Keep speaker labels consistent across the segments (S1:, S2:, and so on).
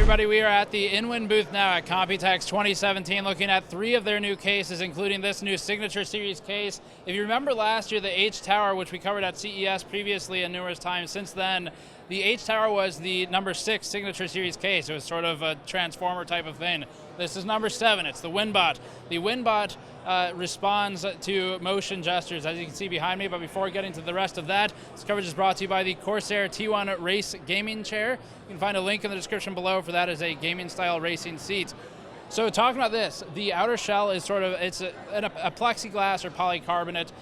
S1: everybody, we are at the InWin booth now at Computex 2017 looking at 3 of their new cases, including this new Signature Series case. If you remember last year, the H-Tower, which we covered at CES previously and numerous times since then, the H-Tower was the number 6 Signature Series case. It was sort of a transformer type of thing. This is number 7, it's the WinBot. The WinBot responds to motion gestures, as you can see behind me, but before getting to the rest of that, this coverage is brought to you by the Corsair T1 Race Gaming Chair. You can find a link in the description below for that as a gaming style racing seat. So talking about this, the outer shell is sort of, it's a plexiglass or polycarbonate.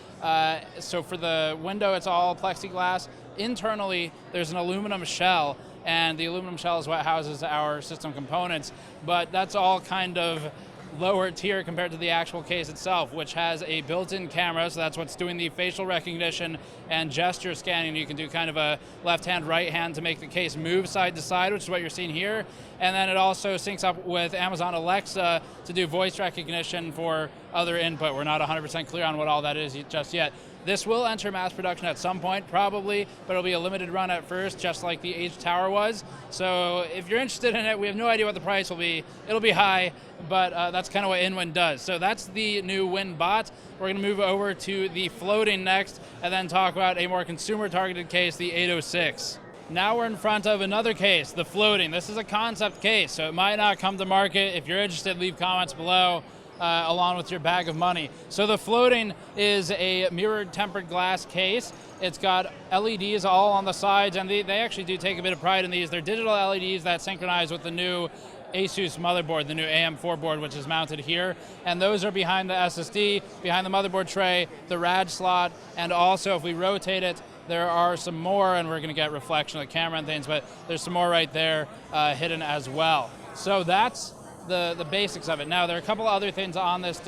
S1: So for the window, it's all plexiglass. Internally, there's an aluminum shell, and the aluminum shell is what houses our system components, but that's all kind of lower tier compared to the actual case itself, which has a built-in camera, so that's what's doing the facial recognition and gesture scanning. You can do kind of a left hand, right hand to make the case move side to side, which is what you're seeing here. And then it also syncs up with Amazon Alexa to do voice recognition for other input. We're not 100% clear on what all that is just yet. This will enter mass production at some point, probably, but it'll be a limited run at first, just like the H-Tower was. So if you're interested in it, we have no idea what the price will be. It'll be high, but that's kind of what InWin does. So that's the new WinBot. We're going to move over to the floating next, and then talk about a more consumer-targeted case, the 806. Now we're in front of another case, the floating. This is a concept case, so it might not come to market. If you're interested, leave comments below. Along with your bag of money. So the floating is a mirrored tempered glass case. It's got LEDs all on the sides, and they actually do take a bit of pride in these. They're digital LEDs that synchronize with the new Asus motherboard, the new AM4 board, which is mounted here. And those are behind the SSD, behind the motherboard tray, the RAD slot, and also if we rotate it, there are some more, and we're going to get reflection of the camera and things, but there's some more right there hidden as well. So that's the basics of it. Now there are a couple other things on this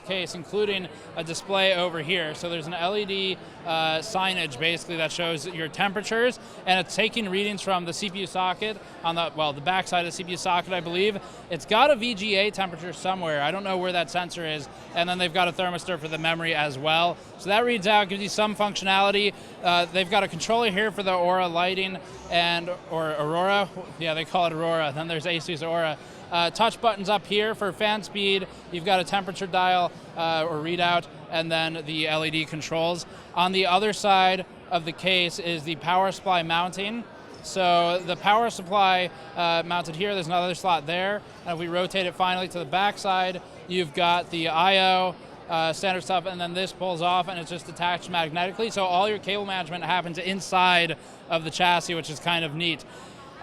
S1: case, including a display over here. So there's an LED signage basically that shows your temperatures, and it's taking readings from the CPU socket on the back side of the CPU socket, I believe. It's got a VGA temperature somewhere. I don't know where that sensor is, and then they've got a thermistor for the memory as well. So that reads out, gives you some functionality. They've got a controller here for the Aura lighting or Aurora. Yeah, they call it Aurora. Then there's Asus Aura. Touch buttons up here for fan speed. You've got a temperature dial or readout, and then the LED controls. On the other side of the case is the power supply mounting. So the power supply mounted here, there's another slot there. And if we rotate it finally to the back side, you've got the I/O, standard stuff, and then this pulls off and it's just attached magnetically. So all your cable management happens inside of the chassis, which is kind of neat.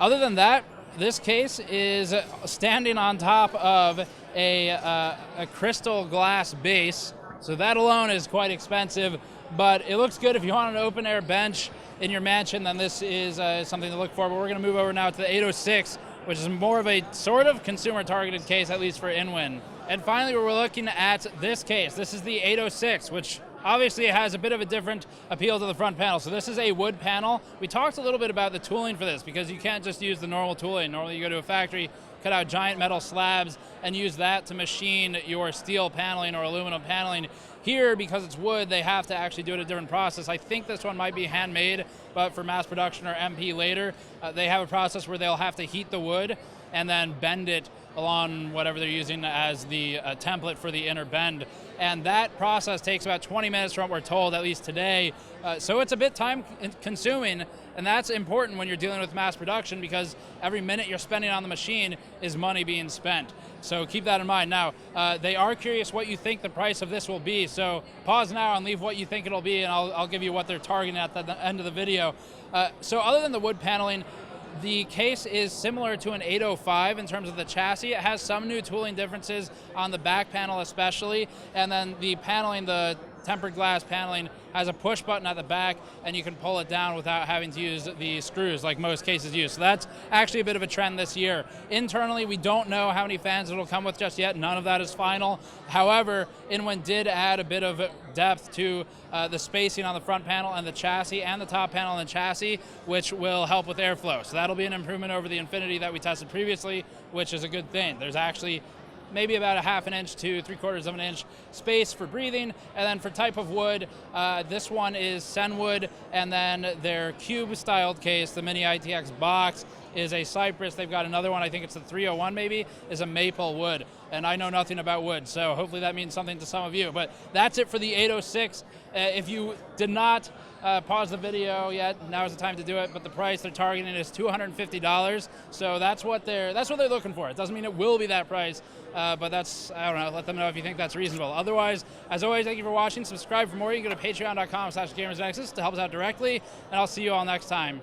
S1: Other than that, this case is standing on top of a crystal glass base, so that alone is quite expensive, but it looks good if you want an open air bench in your mansion, then this is something to look for. But we're going to move over now to the 806, which is more of a sort of consumer targeted case, at least for InWin. And finally, we're looking at this case. This is the 806, which obviously it has a bit of a different appeal to the front panel. So this is a wood panel. We talked a little bit about the tooling for this because you can't just use the normal tooling. Normally you go to a factory, cut out giant metal slabs and use that to machine your steel paneling or aluminum paneling. Here, because it's wood, they have to actually do it a different process. I think this one might be handmade, but for mass production or MP later, they have a process where they'll have to heat the wood and then bend it along whatever they're using as the template for the inner bend. And that process takes about 20 minutes from what we're told, at least today. So it's a bit time consuming, and that's important when you're dealing with mass production because every minute you're spending on the machine is money being spent. So keep that in mind. Now, they are curious what you think the price of this will be, so pause now and leave what you think it'll be, and I'll give you what they're targeting at the end of the video. So other than the wood paneling, the case is similar to an 805 in terms of the chassis. It has some new tooling differences on the back panel especially, and then the paneling, the tempered glass paneling, has a push button at the back and you can pull it down without having to use the screws like most cases use. So that's actually a bit of a trend this year. Internally, we don't know how many fans it'll come with just yet. None of that is final. However, InWin did add a bit of depth to the spacing on the front panel and the chassis and the top panel and the chassis, which will help with airflow. So that'll be an improvement over the Infinity that we tested previously, which is a good thing. There's actually maybe about a ½ inch to 3/4 of an inch space for breathing. And then for type of wood, this one is Senwood, and then their cube styled case, the Mini ITX box, is a cypress. They've got another one, I think it's the 301 maybe, is a maple wood. And I know nothing about wood, so hopefully that means something to some of you. But that's it for the 806. If you did not pause the video yet, now is the time to do it. But the price they're targeting is $250. So that's what they're looking for. It doesn't mean it will be that price, but that's, I don't know, let them know if you think that's reasonable. Otherwise, as always, thank you for watching. Subscribe for more. You can go to patreon.com/gamersnexus to help us out directly, and I'll see you all next time.